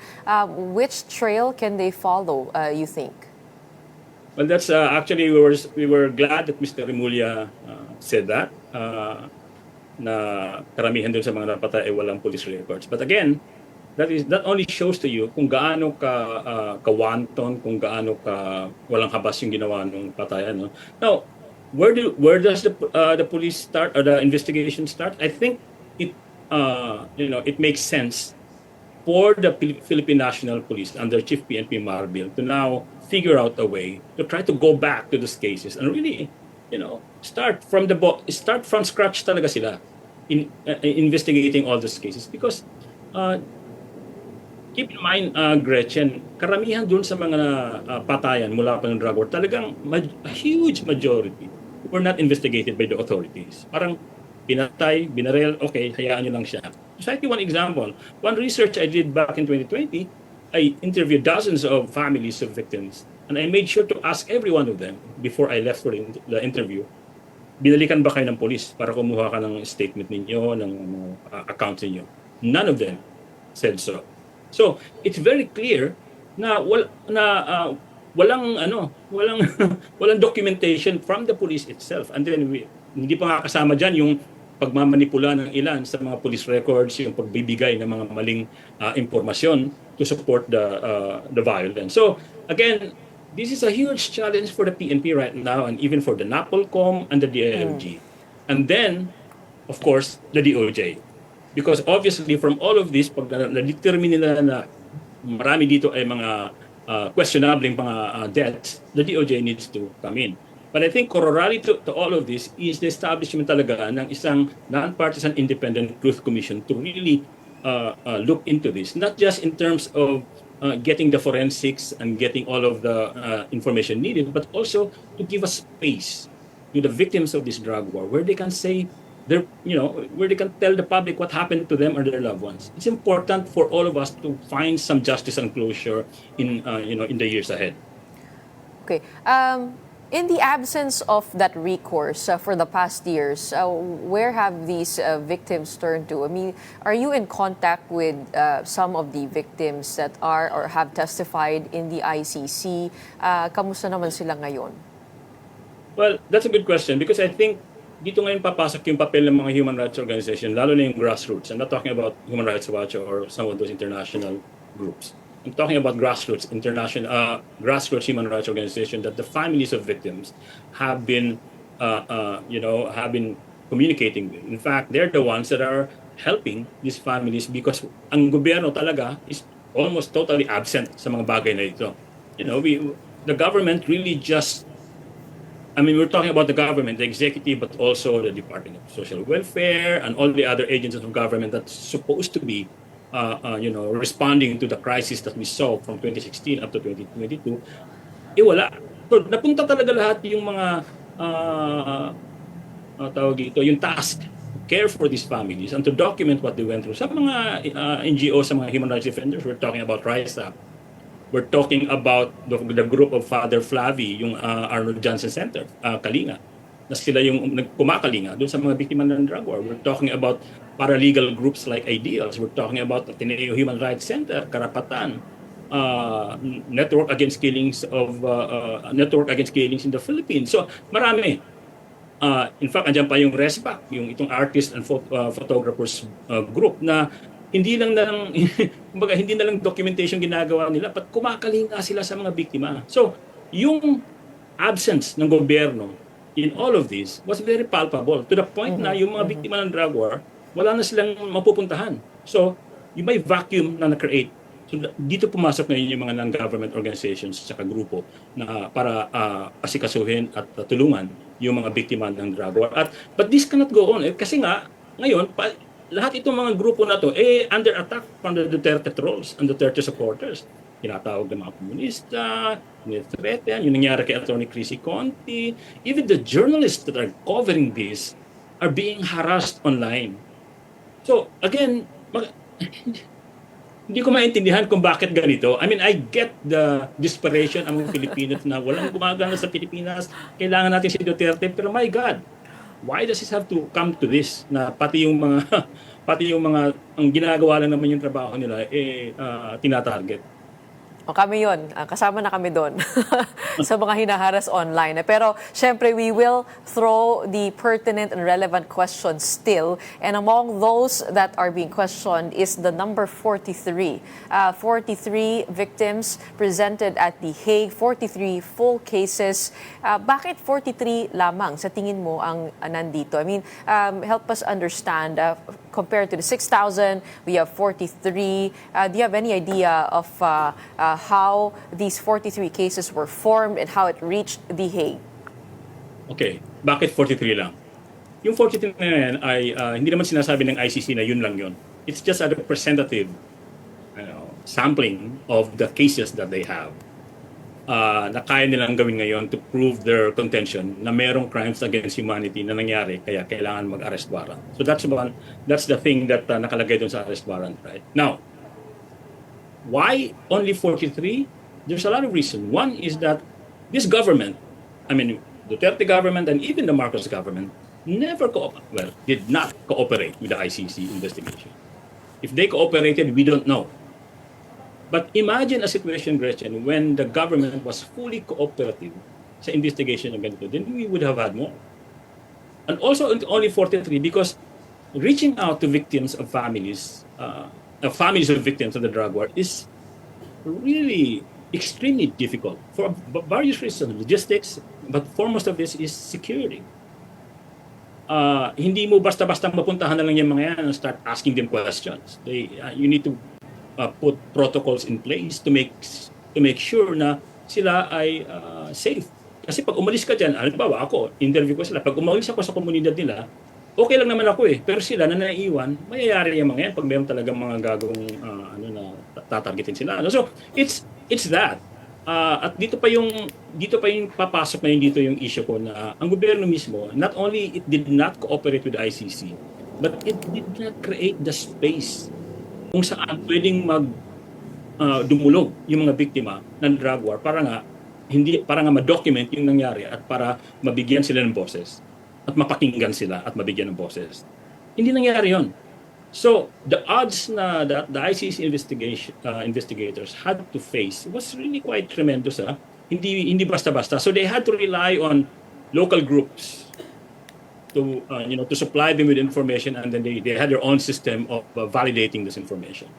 which trail can they follow, you think? Well, that's actually, we were glad that Mr. Remulla said that, na karamihan dun sa mga napatay ay walang police records. But again, that only shows to you kung gaano ka-wanton, kung gaano ka walang habas yung ginawa ng patayan. No? Now, where does the police start or the investigation start? I think it makes sense for the Philippine National Police under Chief PNP Marbil to now figure out a way to try to go back to those cases and really, start from scratch talaga sila in investigating all those cases because keep in mind, Gretchen, karamihan dun sa mga patayan mula pa ng drug war, talagang a huge majority were not investigated by the authorities. Parang pinatay, binarel, okay, hayaan nyo lang siya. To cite you one example, one research I did back in 2020, I interviewed dozens of families of victims and I made sure to ask every one of them before I left for the interview, binalikan ba kayo ng police para kumuha ka ng statement ninyo, ng accounts ninyo? None of them said so. So, it's very clear na walang walang documentation from the police itself. And then hindi pa nga kasama diyan yung pagmamanipula ng ilan sa mga police records, yung pagbibigay ng mga maling impormasyon to support the violence. So, again, this is a huge challenge for the PNP right now and even for the NAPOLCOM and the DILG. And then, of course, the DOJ. Because obviously, from all of this, pag na-determine nila na marami dito ay mga questionable mga deaths, the DOJ needs to come in. But I think corollary to all of this is the establishment talaga ng isang non-partisan independent truth commission to really look into this. Not just in terms of getting the forensics and getting all of the information needed, but also to give a space to the victims of this drug war where they can say, where they can tell the public what happened to them or their loved ones. It's important for all of us to find some justice and closure in the years ahead. Okay. In the absence of that recourse for the past years, where have these victims turned to? I mean, are you in contact with some of the victims that are or have testified in the ICC? Kamusta naman sila ngayon? Well, that's a good question because I think dito ngayon papasok yung papel ng mga human rights organization, lalo na yung grassroots. I'm not talking about Human Rights Watch or some of those international groups. I'm talking about grassroots human rights organization that the families of victims have been, have been communicating with. In fact, they're the ones that are helping these families because ang gobyerno talaga is almost totally absent sa mga bagay na ito. The government really just, we're talking about the government, the executive, but also the Department of Social Welfare and all the other agencies of government that's supposed to be responding to the crisis that we saw from 2016 up to 2022, wala. So napunta talaga lahat yung mga tawag dito, yung task to care for these families and to document what they went through. Sa mga NGO, sa mga human rights defenders, we're talking about RISA. We're talking about the group of Father Flavi, yung Arnold Johnson Center, Kalinga, na sila yung kumakalinga doon sa mga biktima ng drug war. We're talking about paralegal groups like Ideals. We're talking about Ateneo Human Rights Center, Karapatan, Network Against Killings in the Philippines. So marami. In fact, andyan pa yung RESPAC, yung itong artist and photographers group na hindi lang kumbaga hindi na lang documentation ginagawa nila, but kumakalinga sila sa mga biktima. So, yung absence ng gobyerno in all of this was very palpable to the point na yung mga biktima ng drug war, wala na silang mapupuntahan. So, yung may vacuum na na-create. So, dito pumasok ngayon yung mga non-government organizations at grupo na para asikasuhin at tulungan yung mga biktima ng drug war. But this cannot go on. Kasi nga, ngayon, lahat itong mga grupo na to under attack from the Duterte trolls and Duterte supporters. Tinatawag ng mga komunista, nitretan, yung nangyari kay Atty. Chrissy Conti. Even the journalists that are covering this are being harassed online. So, again, hindi ko maintindihan kung bakit ganito. I mean, I get the desperation among Filipinos na walang gumagana sa Pilipinas, kailangan natin si Duterte, pero my God, why does it have to come to this na pati yung mga ang ginagawa lang naman yung trabaho nila tinatarget. O kami yun, kasama na kami doon sa mga hinaharas online. Pero syempre, we will throw the pertinent and relevant questions still. And among those that are being questioned is the number 43. 43 victims presented at the Hague, 43 full cases. Bakit 43 lamang sa tingin mo ang nandito? I mean, help us understand. Compared to the 6,000, we have 43. Do you have any idea of how these 43 cases were formed and how it reached the Hague? Okay, bakit 43 lang? Yung 43 na yan ay hindi naman sinasabi ng ICC na yun lang yun. It's just a representative sampling of the cases that they have. Na kaya nilang gawin ngayon to prove their contention na merong crimes against humanity na nangyari kaya kailangan mag-arrest warrant. So that's the thing that nakalagay doon sa arrest warrant, right? Now, why only 43? There's a lot of reasons. One is that this government, I mean, the Duterte government and even the Marcos government did not cooperate with the ICC investigation. If they cooperated, we don't know. But imagine a situation, Gretchen, when the government was fully cooperative sa investigation ng ganito, then we would have had more. And also only 43 because reaching out to victims of families of victims of the drug war is really extremely difficult for various reasons, logistics, but foremost of this is security. Hindi mo basta-basta mapuntahan na lang yung mga yan and start asking them questions. You need to put protocols in place to make sure na sila ay safe. Kasi pag umalis ka dyan, halimbawa ako, interview ko sila, pag umalis ako sa komunidad nila, okay lang naman ako pero sila na naiiwan, mayayari yung mga yan pag meron talagang mga gagawing na tatargetin sila. So, it's that. At dito pa yung papasok na dito yung issue ko na ang gobyerno mismo, not only it did not cooperate with the ICC, but it did not create the space kung saan pwedeng dumulog yung mga biktima ng drug war para nga ma-document yung nangyari at para mabigyan sila ng boses at mapakinggan sila at mabigyan ng boses. Hindi nangyari yon. So the odds na that the ICC investigators had to face was really quite tremendous. Hindi basta-basta. So they had to rely on local groups to supply them with information, and then they had their own system of validating this information.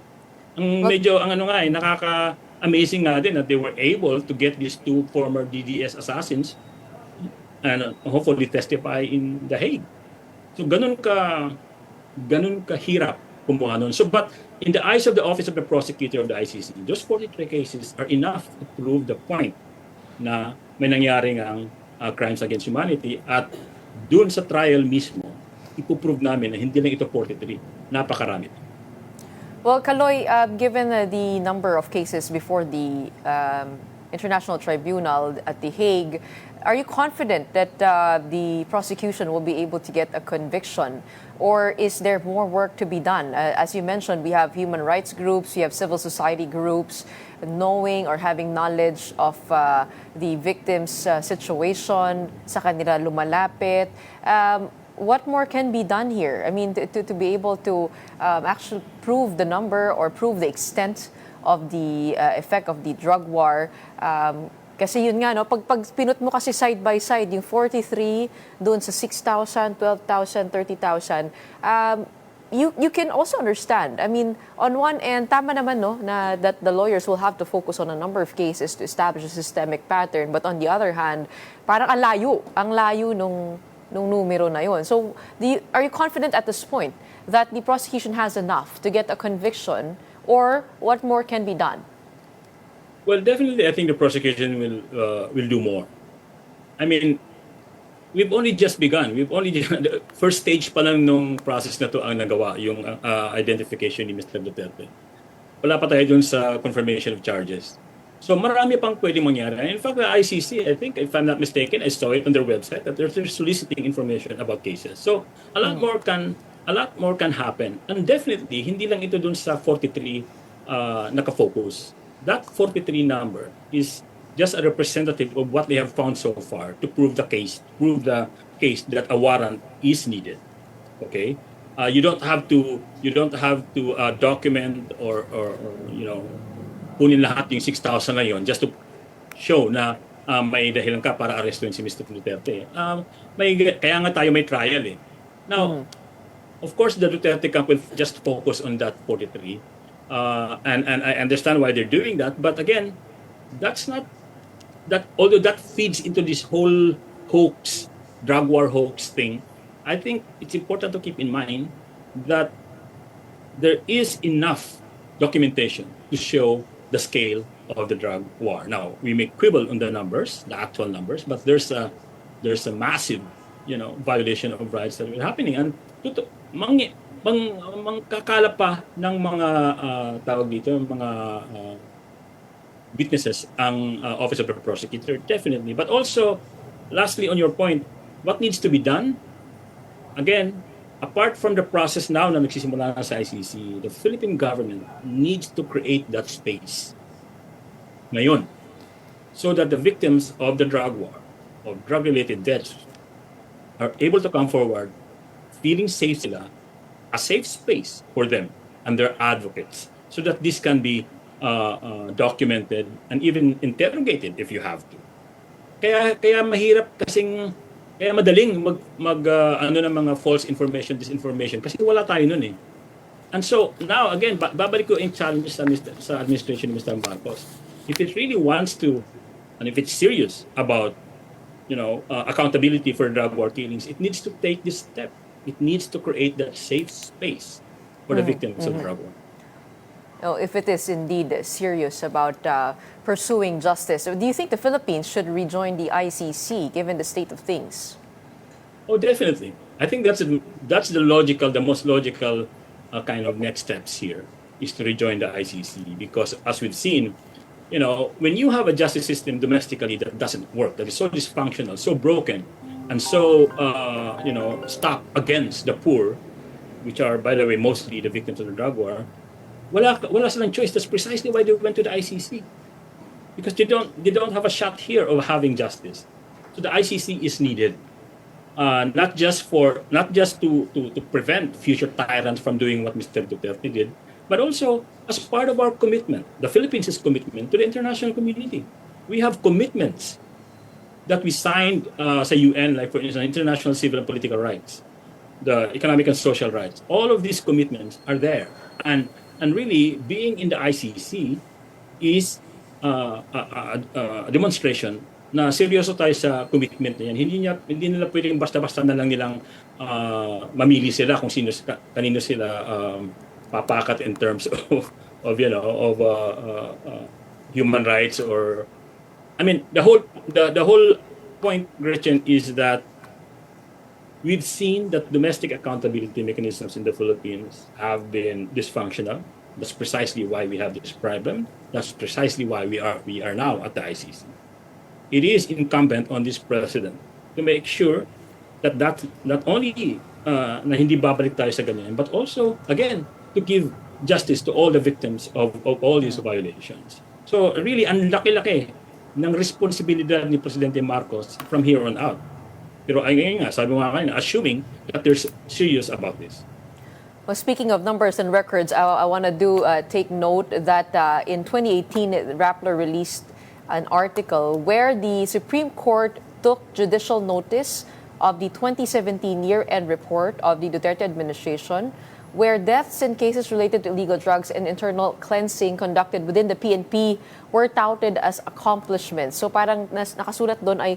Nakaka-amazing nga din that they were able to get these two former DDS assassins and hopefully testify in The Hague. So ganun kahirap kumuha nun. So but in the eyes of the Office of the Prosecutor of the ICC, those 43 cases are enough to prove the point na may nangyari ngang crimes against humanity, at doon sa trial mismo, ipuprove namin na hindi lang ito 43, napakarami. Well, Kaloy, given the number of cases before the International Tribunal at The Hague, are you confident that the prosecution will be able to get a conviction? Or is there more work to be done? As you mentioned, we have human rights groups, we have civil society groups knowing or having knowledge of the victim's situation, sa kanila lumalapit. What more can be done here? I mean, to be able to actually prove the number or prove the extent of the effect of the drug war. Kasi yun nga, no, pag pinut mo kasi side by side, yung 43 doon sa 6,000, 12,000, 30,000, you can also understand. I mean, on one end, tama naman, no, na that the lawyers will have to focus on a number of cases to establish a systemic pattern. But on the other hand, parang ang layo nung numero na yun. So, are you confident at this point that the prosecution has enough to get a conviction, or what more can be done? Well, definitely, I think the prosecution will do more. I mean, we've only just begun. The first stage pa lang nung process na to ang nagawa, yung identification ni Mr. Duterte. Wala pa tayo dun sa confirmation of charges. So marami pang pwedeng mangyari. In fact, the ICC, I think, if I'm not mistaken, I saw it on their website that they're soliciting information about cases. So a lot more can happen. And definitely, hindi lang ito dun sa 43 nakafocus. That 43 number is just a representative of what they have found so far to prove the case that a warrant is needed. Okay, you don't have to document or kunin lahat yung 6,000 na yun just to show na may dahilan ka para arrestuin si Mr. Duterte. Kaya nga tayo may trial eh. Now, of course, the Duterte camp will just focus on that 43. And I understand why they're doing that. But again, although that feeds into this whole hoax, drug war hoax thing, I think it's important to keep in mind that there is enough documentation to show the scale of the drug war. Now, we may quibble on the numbers, the actual numbers, but there's a massive, violation of rights that are happening. And mangkakala pa ng mga tawag dito, mga witnesses ang Office of the Prosecutor, definitely. But also, lastly, on your point, what needs to be done? Again, apart from the process now na nagsisimula na sa ICC, the Philippine government needs to create that space ngayon so that the victims of the drug war, of drug-related deaths, are able to come forward feeling safe sila, a safe space for them and their advocates so that this can be documented and even interrogated if you have to. Kaya mahirap kaya madaling ng mga false information, disinformation kasi wala tayo nun eh. And so now again, babalik ko yung challenge sa administration ni Mr. Marcos. If it really wants to, and if it's serious about accountability for drug war killings, it needs to take this step. It needs to create that safe space for the victims of drug war. If it is indeed serious about pursuing justice, do you think the Philippines should rejoin the ICC given the state of things? Oh, definitely. I think that's the most logical kind of next steps here is to rejoin the ICC because as we've seen, when you have a justice system domestically that doesn't work, that is so dysfunctional, so broken, and so stuck against the poor, which are, by the way, mostly the victims of the drug war, wala silang choice. That's precisely why they went to the ICC, because they don't have a shot here of having justice. So the ICC is needed, not just to prevent future tyrants from doing what Mr. Duterte did, but also as part of our commitment, the Philippines' commitment to the international community. We have commitments that we signed sa UN, like for instance, international civil and political rights, the economic and social rights. All of these commitments are there, and really being in the ICC is a demonstration na seryoso tayo sa commitment na yan. Hindi nila pwedeng basta-basta na lang nilang mamili sila kung kanino sila papakat in terms of human rights or the whole point, Gretchen, is that we've seen that domestic accountability mechanisms in the Philippines have been dysfunctional. That's precisely why we have this problem. That's precisely why we are now at the ICC. It is incumbent on this president to make sure that not only na hindi babalik tayo sa ganyan, but also, again, to give justice to all the victims of all these violations. So really, ang laki-laki ng responsibilidad ni Presidente Marcos from here on out. Pero ayun nga, sabi mo nga kanina, assuming that they're serious about this. Well, speaking of numbers and records, I want to take note that in 2018, Rappler released an article where the Supreme Court took judicial notice of the 2017 year-end report of the Duterte administration, where deaths in cases related to illegal drugs and internal cleansing conducted within the PNP were touted as accomplishments. So parang nakasulat doon ay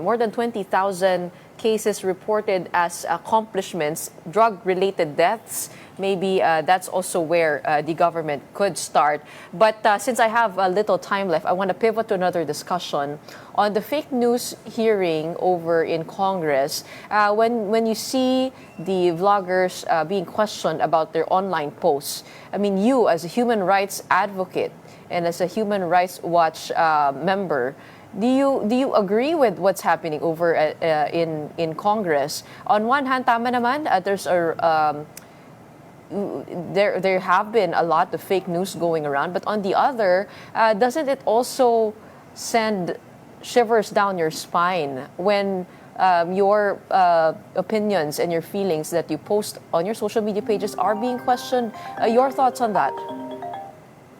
more than 20,000 cases reported as accomplishments, drug-related deaths. Maybe that's also where the government could start. But since I have a little time left, I want to pivot to another discussion on the fake news hearing over in Congress. When you see the vloggers being questioned about their online posts, I mean, you as a human rights advocate and as a Human Rights Watch member, do you agree with what's happening over in Congress? On one hand, tama naman, there's a there have been a lot of fake news going around, but on the other, doesn't it also send shivers down your spine when your opinions and your feelings that you post on your social media pages are being questioned? Your thoughts on that?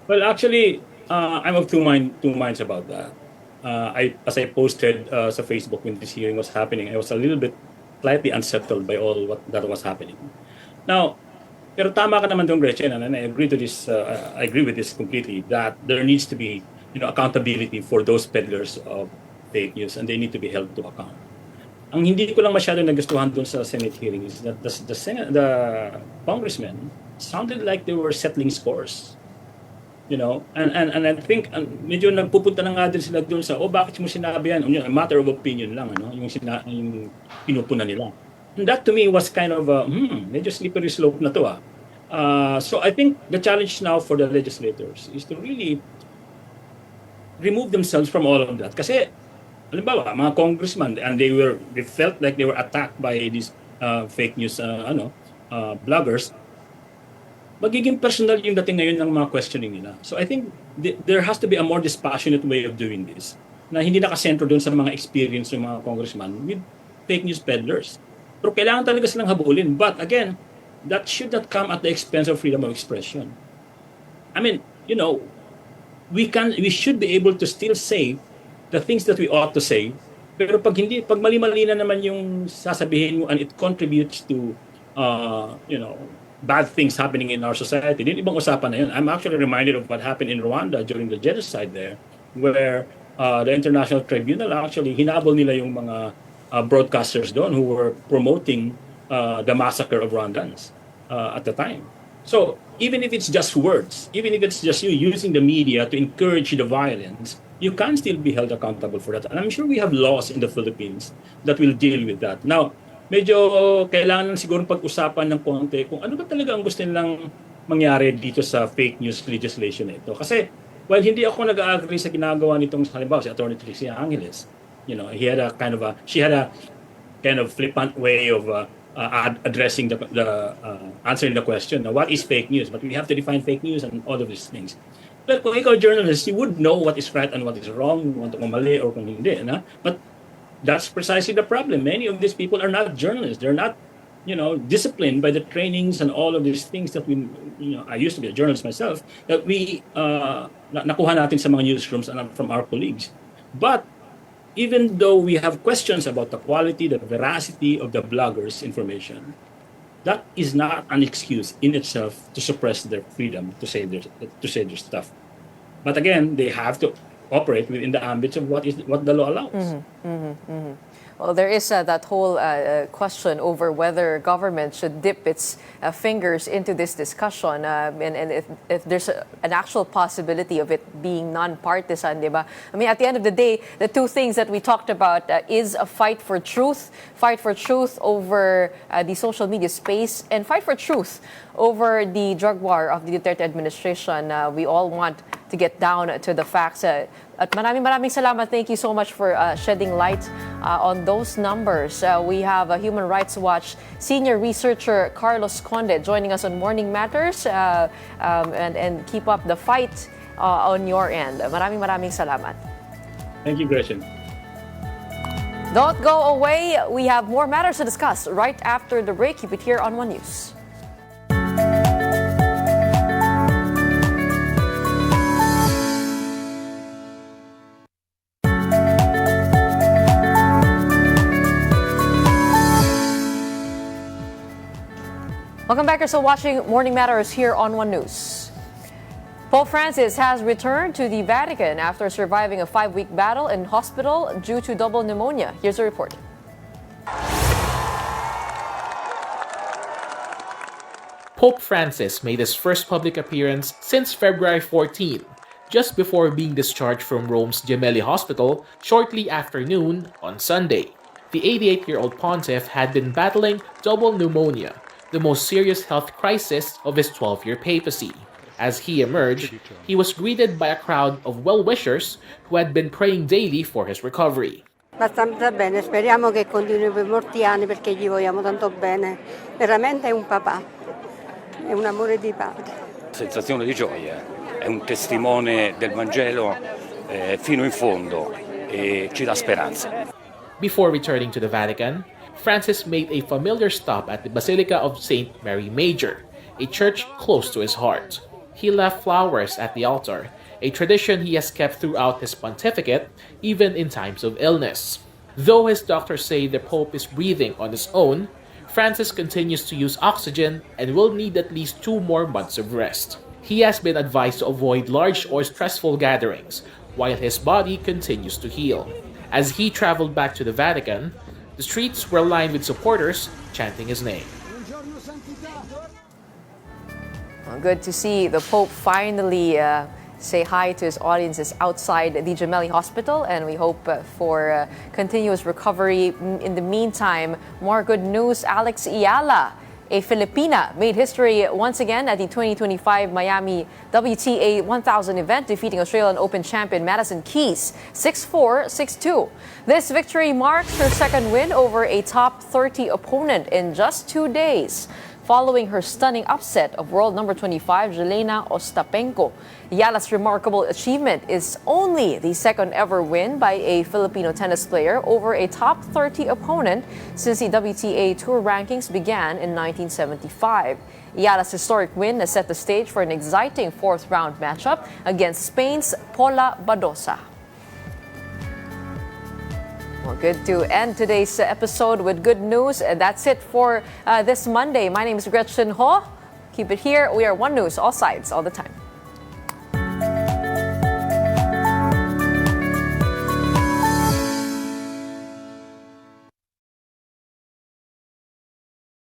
Well, actually, I'm of two minds about that. As I posted sa Facebook when this hearing was happening, I was a little bit slightly unsettled by all what that was happening. Now, pero tama ka naman doon, Gretchen, and I agree to this. I agree with this completely. That there needs to be, accountability for those peddlers of fake news, and they need to be held to account. Ang hindi ko lang masyado nagustuhan doon sa Senate hearing is that the congressmen sounded like they were settling scores. And I think medyo nagpupunta na nga din sila doon sa bakit mo sinabi yan? A matter of opinion lang, yung pinupuna nila. And that to me was kind of medyo slippery slope na to. So I think the challenge now for the legislators is to really remove themselves from all of that. Kasi halimbawa, mga congressmen, and they felt like they were attacked by these fake news bloggers. Magiging personal yung dating ngayon ng mga questioning nila. So I think there has to be a more dispassionate way of doing this na hindi nakasentro doon sa mga experience ng mga congressman with fake news peddlers. Pero kailangan talaga silang habulin. But again, that should not come at the expense of freedom of expression. I mean, we should be able to still say the things that we ought to say. Pero pag mali-mali na naman yung sasabihin mo and it contributes to, bad things happening in our society, din ibang usapan na yun. I'm actually reminded of what happened in Rwanda during the genocide there, where the International Tribunal actually hinabol nila yung mga broadcasters doon who were promoting the massacre of Rwandans at the time. So even if it's just words, even if it's just you using the media to encourage the violence, you can still be held accountable for that. And I'm sure we have laws in the Philippines that will deal with that. Now, medyo kailangan siguro pag-usapan ng konti kung ano ba talaga ang gusto nilang mangyari dito sa fake news legislation na ito. Kasi, while hindi ako nag-agree sa ginagawa nitong, halimbawa, si Attorney Tricia Angeles, she had a kind of flippant way of addressing answering the question. Now, what is fake news? But we have to define fake news and all of these things. But kung ikaw journalist, you would know what is right and what is wrong, kung mali or kung hindi. But that's precisely the problem. Many of these people are not journalists. They're not, disciplined by the trainings and all of these things that I used to be a journalist myself, that we nakuha natin sa mga newsrooms and from our colleagues. But even though we have questions about the quality, the veracity of the bloggers' information, that is not an excuse in itself to suppress their freedom to say their stuff. But again, they have to operate within the ambits of what the law allows. Well, there is that whole question over whether government should dip its fingers into this discussion, and if there's an actual possibility of it being non-partisan, diba? I mean, at the end of the day, the two things that we talked about is a fight for truth over the social media space, and fight for truth over the drug war of the Duterte administration. We all want to get down to the facts. At maraming salamat. Thank you so much for shedding light on those numbers. We have a Human Rights Watch senior researcher Carlos Conde joining us on Morning Matters, and keep up the fight on your end. Maraming salamat. Thank you, Gretchen. Don't go away. We have more matters to discuss right after the break. Keep it here on One News. Welcome back. You're still watching Morning Matters here on One News. Pope Francis has returned to the Vatican after surviving a 5-week battle in hospital due to double pneumonia. Here's a report. Pope Francis made his first public appearance since February 14, just before being discharged from Rome's Gemelli Hospital shortly after noon on Sunday. The 88-year-old pontiff had been battling double pneumonia, the most serious health crisis of his 12-year papacy. As he emerged, he was greeted by a crowd of well-wishers who had been praying daily for his recovery. Abbastanza bene, speriamo che continui per molti anni perché gli vogliamo tanto bene. Veramente è un papà, è un amore di padre. Sensazione di gioia, è un testimone del Vangelo fino in fondo e ci dà speranza. Before returning to the Vatican, Francis made a familiar stop at the Basilica of St. Mary Major, a church close to his heart. He left flowers at the altar, a tradition he has kept throughout his pontificate, even in times of illness. Though his doctors say the Pope is breathing on his own, Francis continues to use oxygen and will need at least 2 more months of rest. He has been advised to avoid large or stressful gatherings, while his body continues to heal. As he traveled back to the Vatican, the streets were lined with supporters chanting his name. Well, good to see the Pope finally say hi to his audiences outside the Gemelli Hospital, and we hope for continuous recovery. In the meantime, more good news. Alex Ayala, a Filipina, made history once again at the 2025 Miami WTA 1000 event, defeating Australian Open champion Madison Keys 6-4, 6-2. This victory marks her second win over a top 30 opponent in just 2 days, following her stunning upset of world number 25 Jelena Ostapenko. Ayala's remarkable achievement is only the second ever win by a Filipino tennis player over a top 30 opponent since the WTA Tour rankings began in 1975. Ayala's historic win has set the stage for an exciting 4th round matchup against Spain's Paula Badosa. Well, good to end today's episode with good news. And that's it for this Monday. My name is Gretchen Ho. Keep it here. We are One News, all sides, all the time.